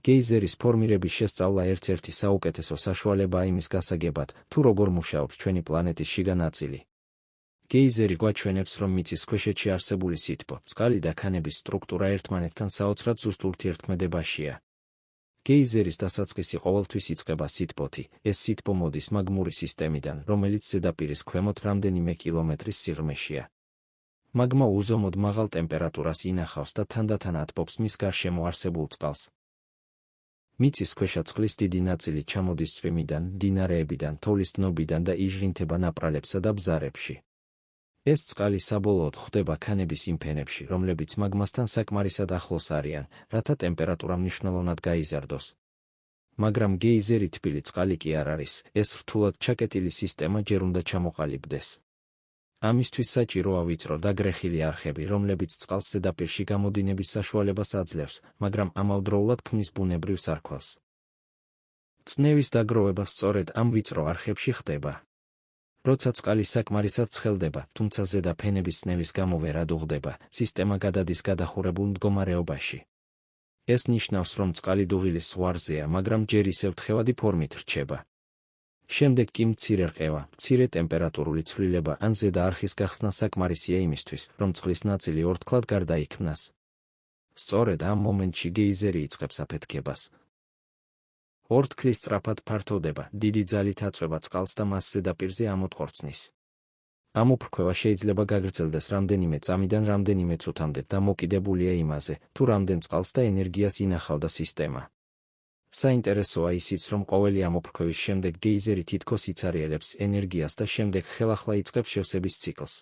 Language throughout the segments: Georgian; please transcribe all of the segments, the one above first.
გეიზერის ფორმირების შესწავლა ერთ-ერთი საუკეთესო საშუალებაა იმის გასაგებად, თუ როგორ მუშაობს ჩვენი პლანეტის შიგა ნაწილი. გეიზერი გვაჩვენებს, რომ მიწის ქვეშეთში არსებული სითბო, წყალი და ქანების სტრუქტურა ერთმანეთთან საოცრად ზუსტ ურთიერთქმედებაშია. გეიზერის დასაწყისი ყოველთვის იწყება სითბოთი. ეს სითბო მოდის მაგმური სისტემიდან, რომელიც ზედაპირის ქვემოთ რამდენიმე კილომეტრის სიღრმეშია. მაგმა უზომოდ მაღალ ტემპერატურას ინახავს და თანდათან ათბობს მის გარშემო არსებულ წყალს. მიწის ქვეშა წყლის დიდი ნაწილი ჩამოდის წვიმიდან, მდინარეებიდან, თოვლის დნობიდან და იჟღინთება ნაპრალებსა და ბზარებში. ეს წყალი საბოლოოდ ხვდება ქანების იმ ფენებში, რომლებიც მაგმასთან საკმარისად ახლოს არიან, რათა ტემპერატურა მნიშვნელოვნად გაიზარდოს. მაგრამ გეიზერი თბილი წყალი კი არ არის, ეს რთულად ჩაკეტილი სისტემა ჯერ უნდა ჩამოყალიბდეს. ამისთვის საჭიროა ვიწრო და გრეხილი არხები, რომლებიც წყალს ზედაპირში გამოდინების საშუალებას აძლევს, მაგრამ ამავდროულად ქმნის ბუნებრივ სარქველს. წნევის დაგროვება სწორედ ამ ვიწრო არხებში ხდება. როცა წყალი საკმარისად ცხელდება, თუმცა ზედა ფენების წნევის გამო ვერ ადუღდება, სისტემა გადადის გადახურებულ მდგომარეობაში. ეს ნიშნავს, რომ წყალი დუღილის ზღვარზეა, მაგრამ ჯერ ისევ თხევადი ფორმით რჩება. შემდეგ კი მცირე რყევა, მცირე ტემპერატურული ცვლილება ან ზედა არხის გახსნა საკმარისია იმისთვის, რომ წყლის ნაწილი ორთქლად გარდაიქმნას. სწორედ ამ მომენტში გეიზერი იწყებს აფეთქებას. ორთქლის სწრაფად ფართოვდება, დიდი ძალით აწვება წყალს და მას ზედაპირზე ამოტყორცნის. ამ უფრქვევა შეიძლება გაგრძელდეს რამდენიმე წამიდან რამდენიმე წუთამდე და მოკიდებულია იმაზე, თუ რამდენ წყალს და ენერგიას ინახავდა სისტემა. საინტერესოა ისიც, რომ ყოველი ამ უფრქვევის შემდეგ გეიზერი თითქოს იცარიელებს ენერგიას და შემდეგ ხელახლა იწყებს შევსების ციკლს.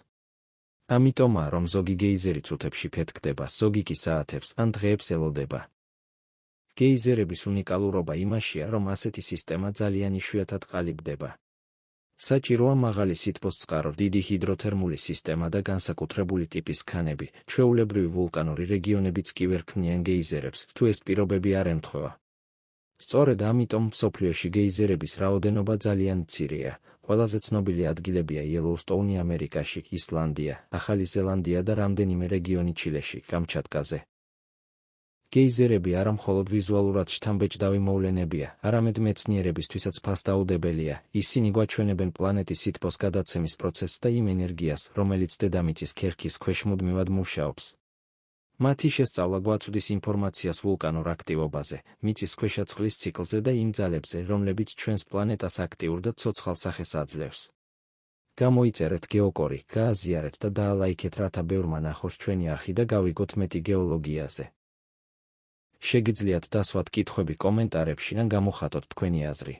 ამიტომაა, რომ ზოგი გეიზერი წუთებში ფეთქდება, ზოგი კი საათებს ან დღეებს ელოდება. გეიზერების უნიკალურობა იმაშია, რომ ასეთი სისტემა ძალიან იშვიათად ყალიბდება. საჭიროა მაღალი სითბოს წყარო, დიდი ჰიდროთერმული სისტემა და განსაკუთრებული ტიპის ქანები. ჩვეულებრივი ვულკანური რეგიონებიც კი ვერ ქმნიან გეიზერებს, თუ ეს პირობები არ ემთხვევა. სწორედ ამიტომ მსოფლიოში გეიზერების რაოდენობა ძალიან მცირეა. ყველაზე ცნობილი ადგილებია იელოუსტოუნი ამერიკაში, ისლანდია, ახალი ზელანდია და რამდენიმე რეგიონი ჩილეში, კამჩატკაზე. გეიზერები არა მხოლოდ ვიზუალურად შთამბეჭდავი მოვლენებია, არამედ მეცნიერებისთვისაც ფასდაუდებელია. ისინი გვაჩვენებენ პლანეტის სითბოს გადაცემის პროცესს და იმ ენერგიას, რომელიც დედამიწის ქერქის ქვეშ მუდმივად მუშაობს. მათი შესწავლა გვაწვდის ინფორმაციას ვულკანურ აქტივობაზე, მიწის ქვეშა წყლის ციკლზე და იმ ძალებზე, რომლებიც ჩვენს პლანეტას აქტიურ და ცოცხალ სახეს აძლევს. გამოიწერეთ გეოკორი, გააზიარეთ და დაალაიქეთ, რათა ბევრმა ნახოს ჩვენი არხი და გავიგოთ მეტი გეოლოგიაზე. შეგიძლიათ დასვათ კითხვები კომენტარებში ან გამოხატოთ თქვენი აზრი.